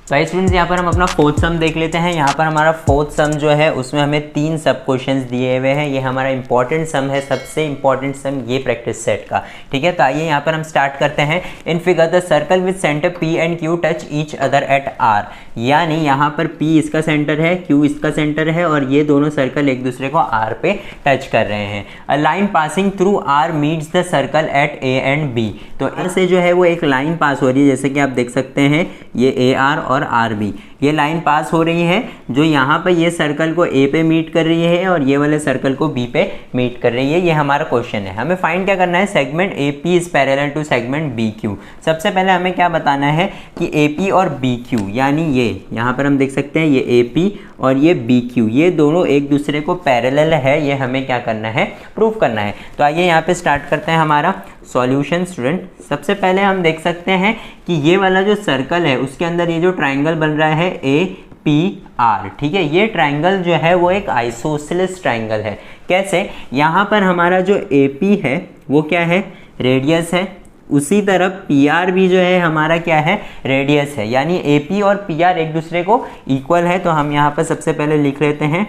तो स्टूडेंट्स यहाँ पर हम अपना फोर्थ सम देख लेते हैं। यहाँ पर हमारा फोर्थ सम जो है उसमें हमें 3 सब क्वेश्चंस दिए हुए हैं। ये हमारा इंपॉर्टेंट सम है, सबसे इंपॉर्टेंट सम ये प्रैक्टिस सेट का। ठीक है, तो आइए यहाँ पर हम स्टार्ट करते हैं। इन figure the circle with centre P and Q touch each other eight R। यानी यहाँ पर P इसका सेंटर है, Q इसका सेंटर है और ये दोनों सर्कल एक दूसरे को R पे टच कर रहे हैं। A line passing through R meets the circle eight A and B। तो R से जो है वो एक लाइन पास हो रही है, जैसे कि आप देख सकते हैं ये AR और RB ये लाइन पास हो रही है, जो यहाँ पर ये सर्कल को A पे मीट कर रही है और ये वाले सर्कल को B पे मीट कर रही है। ये हमारा क्वेश्चन है। हमें फाइंड क्या करना है, segment AP is parallel to segment BQ। सबसे पहले हमें क्या बताना है कि AP और BQ यानी ये यहाँ पर हम देख सकते हैं ये AP और ये BQ ये दोनों एक दूसरे को पैरेलल है, ये हमें क्या करना है, प्रूव करना है। तो आइए यहाँ पे स्टार्ट करते हैं हमारा सॉल्यूशन स्टूडेंट। सबसे पहले हम देख सकते हैं कि ये वाला जो सर्कल है उसके अंदर ये जो ट्राइंगल बन रहा है APR। ठीक है, ये ट्राइंगल जो है वो एक आइसोसेलेस ट्राइंगल है। कैसे, यहाँ पर हमारा जो AP है वो क्या है, रेडियस है, उसी तरफ PR भी जो है हमारा क्या है, रेडियस है। यानी AP और PR एक दूसरे को इक्वल है। तो हम यहाँ पर सबसे पहले लिख लेते हैं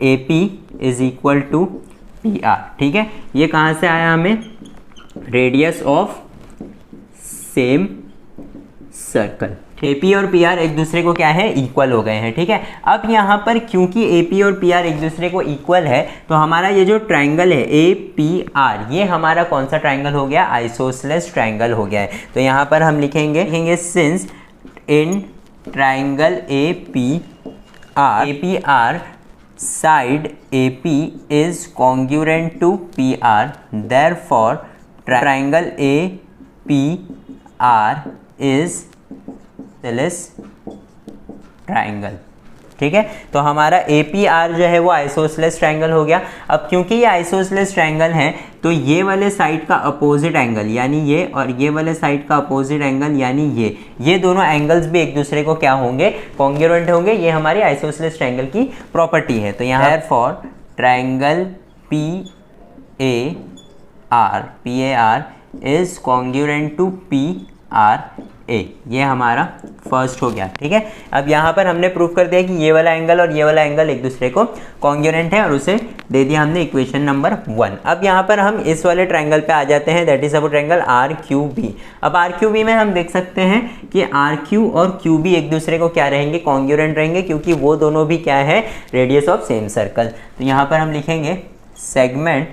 AP is equal to PR। ठीक है, ये कहाँ से आया, हमें radius of same circle. AP और PR एक दूसरे को क्या है, इक्वल हो गए हैं। ठीक है, अब यहाँ पर क्योंकि AP और PR एक दूसरे को इक्वल है तो हमारा ये जो ट्राइंगल है APR ये हमारा कौन सा ट्राइंगल हो गया, आइसोसेलेस ट्राइंगल हो गया है। तो यहाँ पर हम लिखेंगे since in triangle APR side AP is congruent to PR, therefore triangle APR is isosceles triangle. ठीक है, तो हमारा APR जो है वो आइसोसेलेस ट्राइंगल हो गया। अब क्योंकि ये आइसोसेलेस ट्राइंगल है तो ये वाले साइड का अपोजिट एंगल यानी ये और ये वाले साइड का अपोजिट एंगल यानी ये दोनों एंगल्स भी एक दूसरे को क्या होंगे, कॉन्ग्रुएंट होंगे। ये हमारी आइसोसेलेस ट्राइंगल की प्रॉपर्टी है। तो यहाँ for triangle PAR is congruent to PRA। ये हमारा फर्स्ट हो गया। ठीक है, अब यहाँ पर हमने प्रूव कर दिया कि ये वाला एंगल और ये वाला एंगल एक दूसरे को कॉन्ग्रुएंट है और उसे दे दिया हमने इक्वेशन नंबर 1। अब यहाँ पर हम इस वाले ट्राइंगल पे आ जाते हैं, that is our triangle RQB। अब RQB में हम देख सकते हैं कि RQ और QB एक दूसरे को क्या रहेंगे, कॉन्ग्रुएंट रहेंगे, क्योंकि वो दोनों भी क्या है, रेडियस ऑफ सेम सर्कल। तो यहाँ पर हम लिखेंगे segment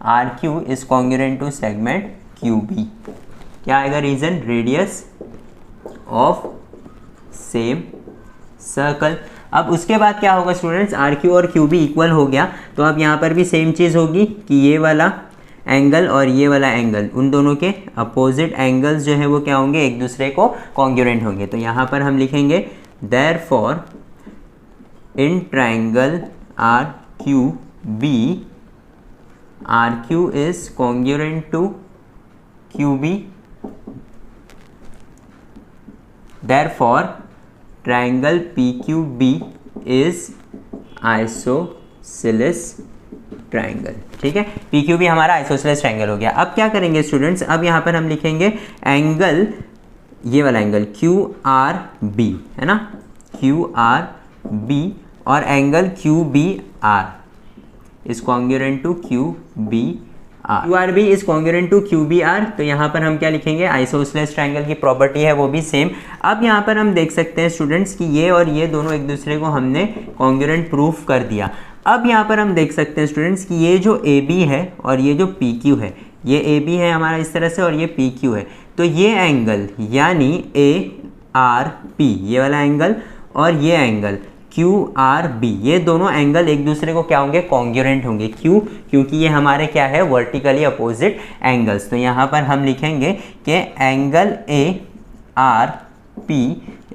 RQ is congruent to segment QB। क्या आएगा reason, radius of same circle. अब उसके बाद क्या होगा स्टूडेंट्स, RQ और QB इक्वल हो गया तो अब यहाँ पर भी सेम चीज़ होगी कि ये वाला एंगल और ये वाला एंगल, उन दोनों के अपोजिट एंगल्स जो है वो क्या होंगे, एक दूसरे को कॉन्ग्रुएंट होंगे। तो यहाँ पर हम लिखेंगे therefore in triangle RQ is congruent to QB, therefore triangle PQB is isosceles triangle। ठीक है, PQB हमारा आइसोसेलेस ट्राइंगल हो गया। अब क्या करेंगे स्टूडेंट्स, अब यहाँ पर हम लिखेंगे एंगल, ये वाला एंगल QRB है ना, QRB और angle QBR is congruent to QBR। QRB is congruent to QBR। तो यहाँ पर हम क्या लिखेंगे, आइसोसेलेस ट्राइंगल की प्रॉपर्टी है वो भी सेम। अब यहाँ पर हम देख सकते हैं स्टूडेंट्स कि ये और ये दोनों एक दूसरे को हमने कॉन्ग्रुएंट प्रूफ कर दिया। अब यहाँ पर हम देख सकते हैं स्टूडेंट्स कि ये जो AB है और ये जो PQ है, ये AB है हमारा इस तरह से और ये PQ है, तो ये एंगल यानी ARP ये वाला एंगल और ये एंगल QRB ये दोनों एंगल एक दूसरे को क्या होंगे, कॉन्ग्रुएंट होंगे। क्यों, क्योंकि ये हमारे क्या है, वर्टिकली अपोजिट एंगल्स। तो यहाँ पर हम लिखेंगे कि angle ARP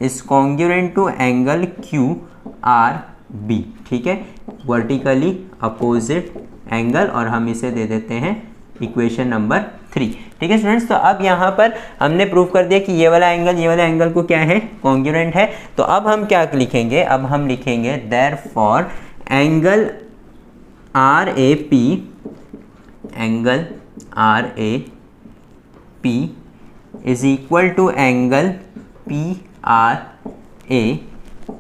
is congruent to angle QRB। ठीक है, वर्टिकली अपोजिट एंगल, और हम इसे दे देते हैं इक्वेशन नंबर 3। ठीक है स्टूडेंट्स, तो अब यहाँ पर हमने प्रूव कर दिया कि ये वाला एंगल को क्या है, कॉन्ग्रुएंट है। तो अब हम क्या लिखेंगे, अब हम लिखेंगे therefore angle RAP is equal to angle PR A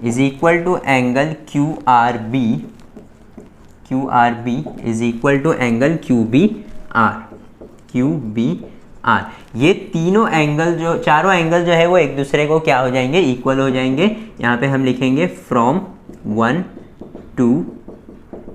is equal to angle Q R B is equal to angle Q B R. ये तीनों एंगल जो चारों एंगल जो है वो एक दूसरे को क्या हो जाएंगे, इक्वल हो जाएंगे। यहाँ पे हम लिखेंगे फ्रॉम 1 2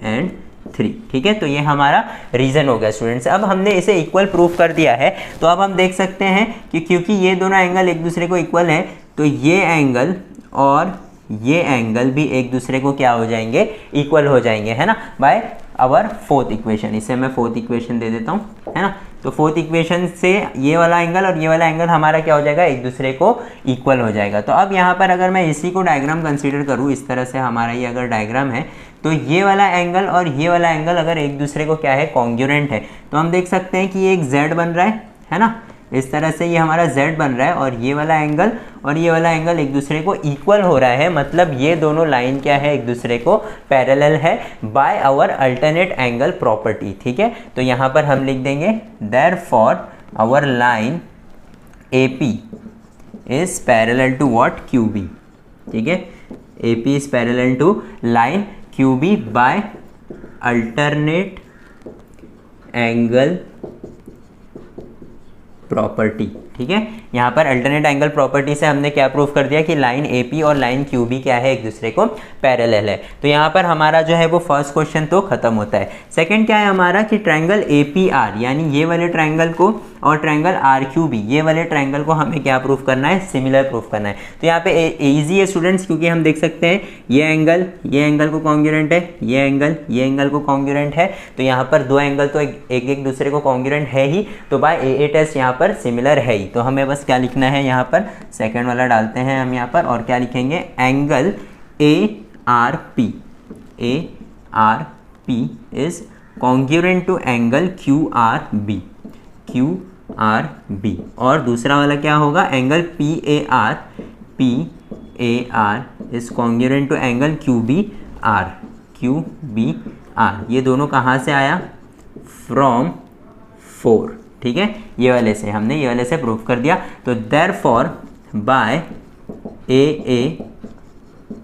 एंड 3। ठीक है, तो ये हमारा रीजन हो गया स्टूडेंट्स। अब हमने इसे इक्वल प्रूफ कर दिया है, तो अब हम देख सकते हैं कि क्योंकि ये दोनों एंगल एक दूसरे को इक्वल है, तो ये एंगल और ये एंगल भी एक दूसरे को क्या हो जाएंगे, इक्वल हो जाएंगे, है ना, बाय आवर फोर्थ इक्वेशन। इसे मैं फोर्थ इक्वेशन दे देता हूँ, है ना। तो फोर्थ इक्वेशन से ये वाला एंगल और ये वाला एंगल हमारा क्या हो जाएगा, एक दूसरे को इक्वल हो जाएगा। तो अब यहाँ पर अगर मैं इसी को डायग्राम कंसीडर करूँ, इस तरह से हमारा ये अगर डायग्राम है, तो ये वाला एंगल और ये वाला एंगल अगर एक दूसरे को क्या है, कॉन्ग्रुएंट है, तो हम देख सकते हैं कि ये एक z बन रहा है ना। इस तरह से ये हमारा z बन रहा है और ये वाला एंगल और ये वाला एंगल एक दूसरे को इक्वल हो रहा है, मतलब ये दोनों लाइन क्या है, एक दूसरे को पैरेलल है by our alternate angle property. ठीक है, तो यहाँ पर हम लिख देंगे therefore our line AP is parallel to what, QB। ठीक है, AP is parallel to line QB by alternate angle property. ठीक है, यहाँ पर अल्टरनेट एंगल प्रॉपर्टी से हमने क्या प्रूफ कर दिया कि लाइन AP और लाइन QB क्या है, एक दूसरे को पैरेलल है। तो यहाँ पर हमारा जो है वो फर्स्ट क्वेश्चन तो खत्म होता है। सेकंड क्या है हमारा कि ट्रायंगल APR यानी ये वाले ट्रायंगल को और ट्रायंगल RQB ये वाले ट्रायंगल को हमें क्या प्रूफ करना है, सिमिलर प्रूफ करना है। तो यहाँ पे इजी है स्टूडेंट्स, क्योंकि हम देख सकते हैं ये एंगल को कॉन्ग्रुएंट है, ये एंगल को कॉन्ग्रुएंट है, तो यहाँ पर दो एंगल तो एक दूसरे को कॉन्ग्रुएंट है ही, तो बाय AA टेस्ट यहाँ पर सिमिलर है ही। तो हमें बस क्या लिखना है, यहाँ पर सेकंड वाला डालते हैं हम यहाँ पर, और क्या लिखेंगे, angle ARP is congruent to angle QRB और दूसरा वाला क्या होगा, angle PAR is congruent to angle QBR। ये दोनों कहाँ से आया, फ्रॉम 4। ठीक है, ये वाले से हमने ये वाले से प्रूफ कर दिया। तो therefore by AA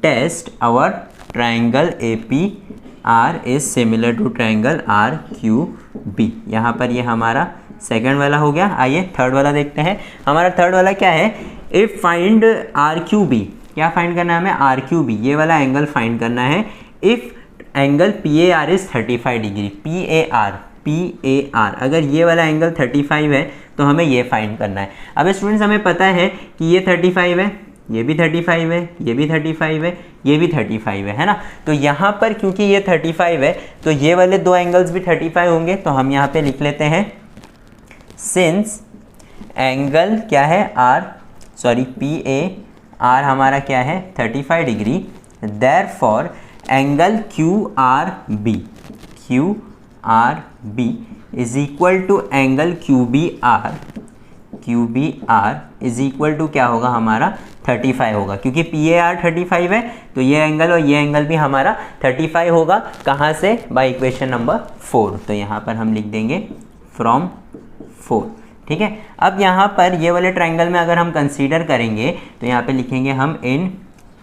test our triangle APR is similar to triangle RQB। यहाँ पर ये हमारा सेकंड वाला हो गया। आइए थर्ड वाला देखते हैं। हमारा थर्ड वाला क्या है, इफ फाइंड RQB, क्या फाइंड करना है हमें, RQB ये वाला एंगल फाइंड करना है। If angle PAR is 35 degree, PAR अगर ये वाला एंगल 35 है तो हमें ये फाइंड करना है। अब स्टूडेंट्स हमें पता है कि ये 35 है, ये भी 35 है, ये भी 35 है, ये भी 35 है ना। तो यहाँ पर क्योंकि ये 35 है तो ये वाले दो एंगल्स भी 35 होंगे, तो हम यहाँ पे लिख लेते हैं सिंस एंगल क्या है PAR हमारा क्या है 35 degree, therefore angle QRB is equal to angle QBR is equal to क्या होगा हमारा 35 होगा, क्योंकि PAR 35 है तो ये एंगल और ये एंगल भी हमारा 35 होगा। कहाँ से, बाय इक्वेशन नंबर 4। तो यहाँ पर हम लिख देंगे फ्रॉम 4। ठीक है, अब यहाँ पर ये वाले ट्रायंगल में अगर हम कंसीडर करेंगे तो यहाँ पे लिखेंगे हम इन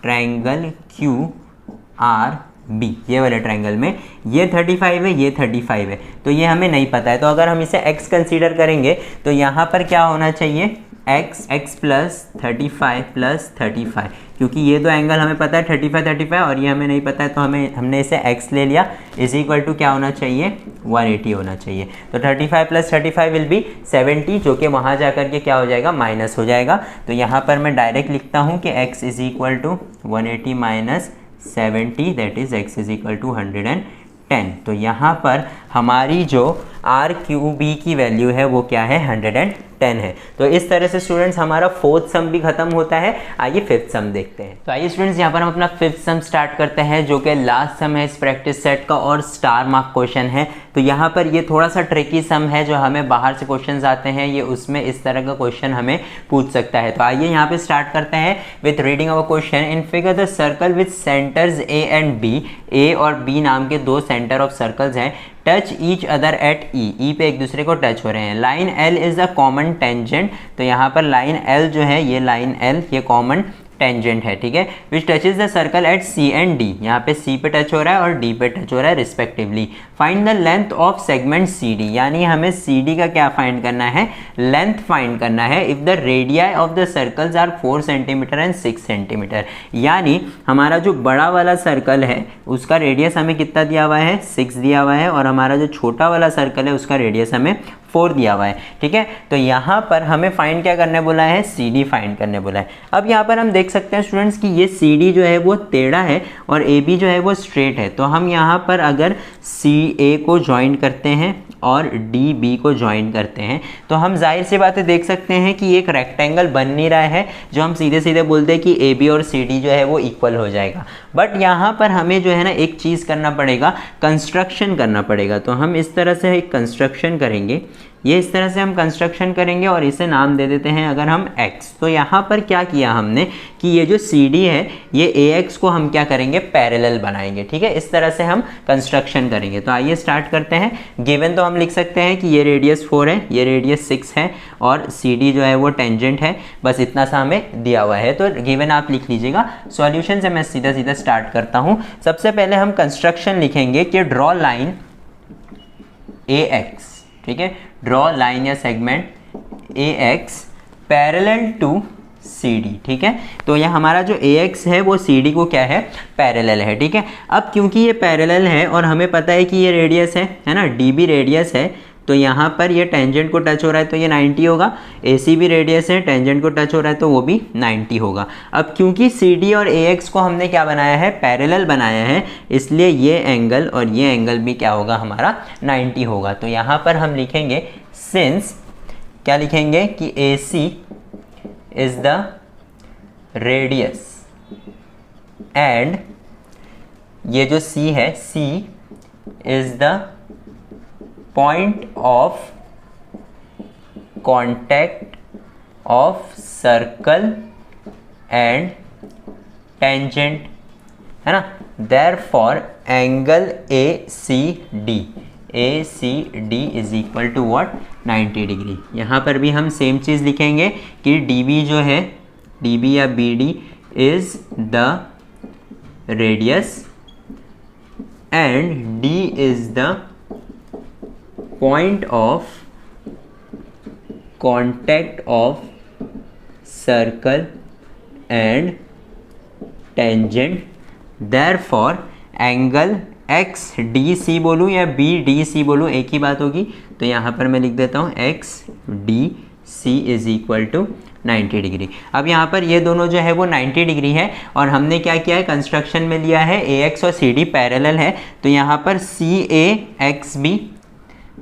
ट्रायंगल QRB, ये वाले ट्रायंगल में ये 35 है, ये 35 है, तो ये हमें नहीं पता है। तो अगर हम इसे x कंसीडर करेंगे तो यहाँ पर क्या होना चाहिए, x प्लस 35 क्योंकि ये दो एंगल हमें पता है 35 और ये हमें नहीं पता है, तो हमने इसे x ले लिया, इज इक्वल टू क्या होना चाहिए 180 होना चाहिए। तो 35 प्लस 35 विल बी 70, जो कि वहाँ जा कर के क्या हो जाएगा, माइनस हो जाएगा। तो यहाँ पर मैं डायरेक्ट लिखता हूँ कि x is equal to 180 minus 70, that is x is equal to 110। तो यहाँ पर हमारी जो RQB की वैल्यू है वो क्या है 110 है। तो इस तरह से स्टूडेंट्स हमारा फोर्थ सम भी खत्म होता है। आइए फिफ्थ सम देखते हैं। तो आइए स्टूडेंट्स यहाँ पर हम अपना फिफ्थ सम स्टार्ट करते हैं, जो कि लास्ट सम है इस प्रैक्टिस सेट का और स्टार मार्क क्वेश्चन है। तो यहाँ पर ये थोड़ा सा ट्रिकी सम है, जो हमें बाहर से क्वेश्चंस आते हैं ये उसमें इस तरह का क्वेश्चन हमें पूछ सकता है। तो आइए यहाँ पे स्टार्ट करते हैं with reading of question. In figure the circle with centers A and B, A और B नाम के दो सेंटर ऑफ सर्कल्स हैं, touch each other at E पे एक दूसरे को टच हो रहे हैं। Line L is a common tangent, तो यहाँ पर लाइन L जो है, ये लाइन L ये कॉमन टेंजेंट है, ठीक है, which touches the circle at C and D, यहाँ पे सी पे टच हो रहा है और डी पे टच हो रहा है respectively. Find the length of segment C D, यानी हमें सी डी का क्या फाइंड करना है, लेंथ फाइंड करना है। If the radii of the circles are 4 centimetre and 6 centimetre, यानी हमारा जो बड़ा वाला सर्कल है उसका रेडियस हमें कितना दिया हुआ है, 6 दिया हुआ है, और हमारा जो छोटा वाला सर्कल है उसका रेडियस हमें 4 दिया हुआ है, ठीक है। तो यहाँ पर हमें फाइंड क्या करने बोला है, सी डी फाइंड करने बोला है। अब यहाँ पर हम देख सकते हैं स्टूडेंट्स कि ये सी डी जो है वो टेढ़ा है और ए बी जो है वो स्ट्रेट है। तो हम यहाँ पर अगर सी ए को ज्वाइन करते हैं और डी बी को ज्वाइन करते हैं तो हम जाहिर सी बातें देख सकते हैं कि एक रेक्टेंगल बन नहीं रहा है, जो हम सीधे सीधे बोलते हैं कि ए बी और सी डी जो है वो इक्वल हो जाएगा। बट यहाँ पर हमें जो है ना एक चीज़ करना पड़ेगा, कंस्ट्रक्शन करना पड़ेगा। तो हम इस तरह से एक कंस्ट्रक्शन करेंगे, ये इस तरह से हम कंस्ट्रक्शन करेंगे और इसे नाम दे देते हैं अगर हम x। तो यहाँ पर क्या किया हमने कि ये जो CD है ये AX को हम क्या करेंगे, पैरेलल बनाएंगे, ठीक है। इस तरह से हम कंस्ट्रक्शन करेंगे। तो आइए स्टार्ट करते हैं। गिवन तो हम लिख सकते हैं कि ये रेडियस 4 है, ये रेडियस 6 है और CD जो है वो टेंजेंट है, बस इतना सा हमें दिया हुआ है। तो गिवन आप लिख लीजिएगा। सॉल्यूशन से मैं सीधा सीधा स्टार्ट करता हूँ। सबसे पहले हम कंस्ट्रक्शन लिखेंगे कि ड्रॉ लाइन AX, ठीक है, ड्रॉ लाइन या segment AX parallel to CD, ठीक है। तो यह हमारा जो AX है वो CD को क्या है, पैरेलल है, ठीक है। अब क्योंकि ये पैरेलल है और हमें पता है कि ये रेडियस है ना, DB रेडियस है, तो यहाँ पर ये टेंजेंट को टच हो रहा है तो ये 90 होगा। AC भी रेडियस है, टेंजेंट को टच हो रहा है तो वो भी 90 होगा। अब क्योंकि CD और AX को हमने क्या बनाया है, पैरेलल बनाया है, इसलिए ये एंगल और ये एंगल भी क्या होगा, हमारा 90 होगा। तो यहाँ पर हम लिखेंगे सिंस, क्या लिखेंगे कि AC is the radius and ये जो C है, C is the point of contact of circle and tangent, है ना। therefore angle ACD is equal to what, 90 degree. यहाँ पर भी हम सेम चीज़ लिखेंगे कि DB जो है, DB या BD is the radius and D is the point of contact of circle and tangent, therefore angle XDC बोलूँ या BDC बोलूँ एक ही बात होगी। तो यहाँ पर मैं लिख देता हूँ XDC is equal to 90 degree. अब यहाँ पर ये दोनों जो है वो 90 डिग्री है और हमने क्या किया है, कंस्ट्रक्शन में लिया है AX और CD पैरेलल है, तो यहाँ पर CAXB,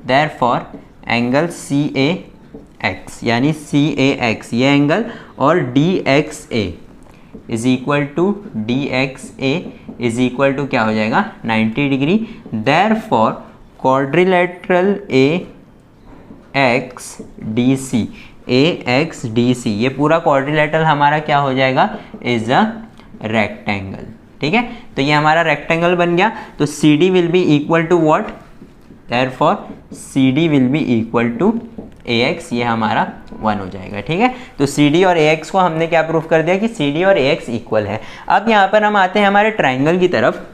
therefore एंगल CAX यानी CAX ये एंगल और DXA is equal to DXA is equal to क्या हो जाएगा, 90 डिग्री। therefore quadrilateral AXDC ये पूरा क्वाड्रिलेटरल हमारा क्या हो जाएगा, इज अ रेक्टेंगल, ठीक है। तो ये हमारा रेक्टेंगल बन गया। तो CD will be equal to what, therefore CD will be equal to AX, ये हमारा 1 हो जाएगा, ठीक है। तो CD और AX को हमने क्या प्रूफ कर दिया कि CD और AX इक्वल है। अब यहाँ पर हम आते हैं हमारे ट्राइंगल की तरफ।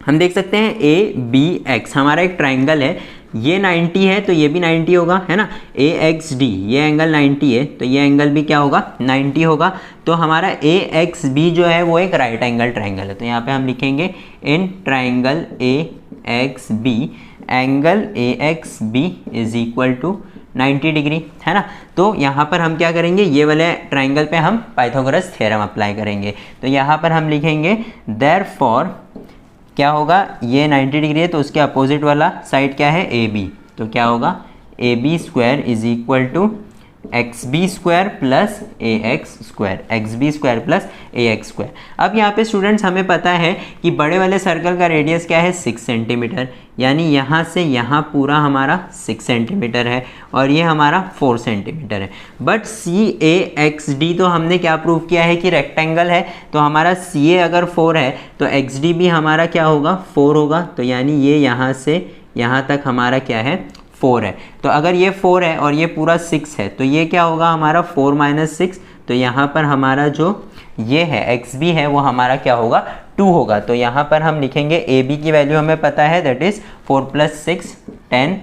हम देख सकते हैं ABX हमारा एक ट्राइंगल है, ये 90 है तो ये भी 90 होगा, है ना। AXD ये एंगल 90 है तो ये एंगल भी क्या होगा, 90 होगा। तो हमारा AXB जो है वो एक राइट एंगल ट्राइंगल है। तो यहाँ पे हम लिखेंगे in triangle AXB angle AXB is equal to 90 degree, है ना। तो यहाँ पर हम क्या करेंगे, ये वाले ट्राइंगल पे हम पाइथागोरस थ्योरम अप्लाई करेंगे। तो यहाँ पर हम लिखेंगे देयरफॉर क्या होगा, ये 90 डिग्री है तो उसके अपोजिट वाला साइड क्या है, AB। तो क्या होगा, AB square is equal to XB square plus AX square, XB square plus AX square. अब यहाँ पे स्टूडेंट्स हमें पता है कि बड़े वाले सर्कल का रेडियस क्या है, 6 सेंटीमीटर, यानी यहाँ से यहाँ पूरा हमारा 6 सेंटीमीटर है और ये हमारा 4 सेंटीमीटर है। बट CAXD तो हमने क्या प्रूव किया है कि रेक्टेंगल है, तो हमारा CA अगर 4 है तो XD भी हमारा क्या होगा, 4 होगा। तो यानी ये यहाँ से यहाँ तक हमारा क्या है, 4 है। तो अगर ये 4 है और ये पूरा 6 है तो ये क्या होगा हमारा 4 - 6। तो यहाँ पर हमारा जो ये है एक्स बी है वो हमारा क्या होगा 2 होगा। तो यहाँ पर हम लिखेंगे ए बी की वैल्यू हमें पता है दैट इज़ 4 + 6 10,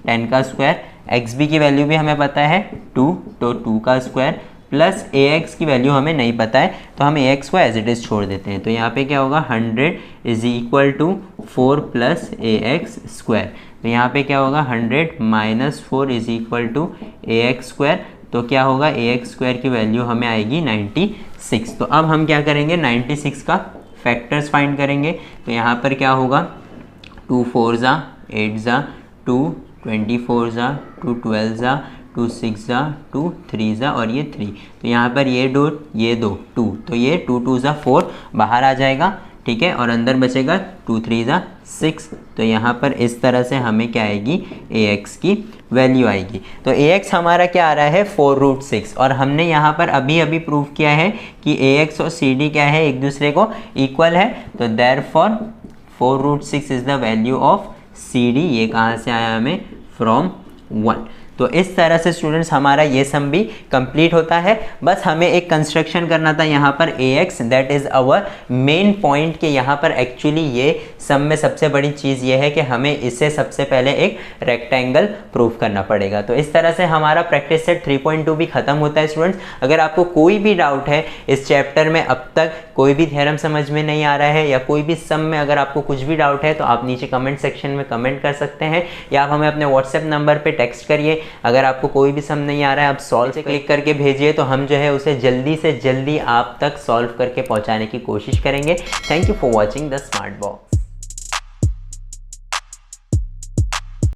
10 का स्क्वायर। एक्स बी की वैल्यू भी हमें पता है 2, तो 2 का स्क्वायर प्लस ए एक्स की वैल्यू हमें नहीं पता है तो हम ए एक्स को एज इट इज़ छोड़ देते हैं। तो यहाँ पे क्या होगा 100 = 4 + ए एक्स स्क्वायर। तो यहाँ पे क्या होगा 100 - 4 = ए एक्स स्क्वायर। तो क्या होगा ए एक्स स्क्वायर की वैल्यू हमें आएगी 96। तो अब हम क्या करेंगे 96 का फैक्टर्स फाइंड करेंगे। तो यहाँ पर क्या होगा 2 4 ज़ा 8 ज़ा 2, 24 ज़ा 2, 12 ज़ा 2, 6 ज़ा 2, 3 ज़ा और ये 3। तो यहाँ पर ये 2 2, तो ये 2 2 ज़ा 4 बाहर आ जाएगा, ठीक है, और अंदर बचेगा 2 3 ज़ा 6। तो यहाँ पर इस तरह से हमें क्या आएगी ए एक्स की वैल्यू आएगी। तो ए एक्स हमारा क्या आ रहा है 4√6 और हमने यहाँ पर अभी अभी प्रूव किया है कि ए एक्स और सी डी क्या है एक दूसरे को इक्वल है। तो therefore 4√6 is the value of C D. ये कहाँ से आया हमें फ्रॉम 1। तो इस तरह से स्टूडेंट्स हमारा ये सम भी कंप्लीट होता है। बस हमें एक कंस्ट्रक्शन करना था यहाँ पर A X, that is our main point कि यहाँ पर एक्चुअली ये सम में सबसे बड़ी चीज़ ये है कि हमें इसे सबसे पहले एक रेक्टेंगल प्रूव करना पड़ेगा। तो इस तरह से हमारा प्रैक्टिस सेट 3.2 भी खत्म होता है स्टूडेंट्स। अगर आपको कोई भी डाउट है इस चैप्टर में, अब तक कोई भी थ्योरम समझ में नहीं आ रहा है या कोई भी सम में अगर आपको कुछ भी डाउट है तो आप नीचे कमेंट सेक्शन में कमेंट कर सकते हैं या आप हमें अपने व्हाट्सएप नंबर पर टेक्स्ट करिए। अगर आपको कोई भी सम नहीं आ रहा है आप सॉल्व से क्लिक करके भेजिए तो हम जो है उसे जल्दी से जल्दी आप तक सॉल्व करके पहुंचाने की कोशिश करेंगे। Thank you for watching the smart box.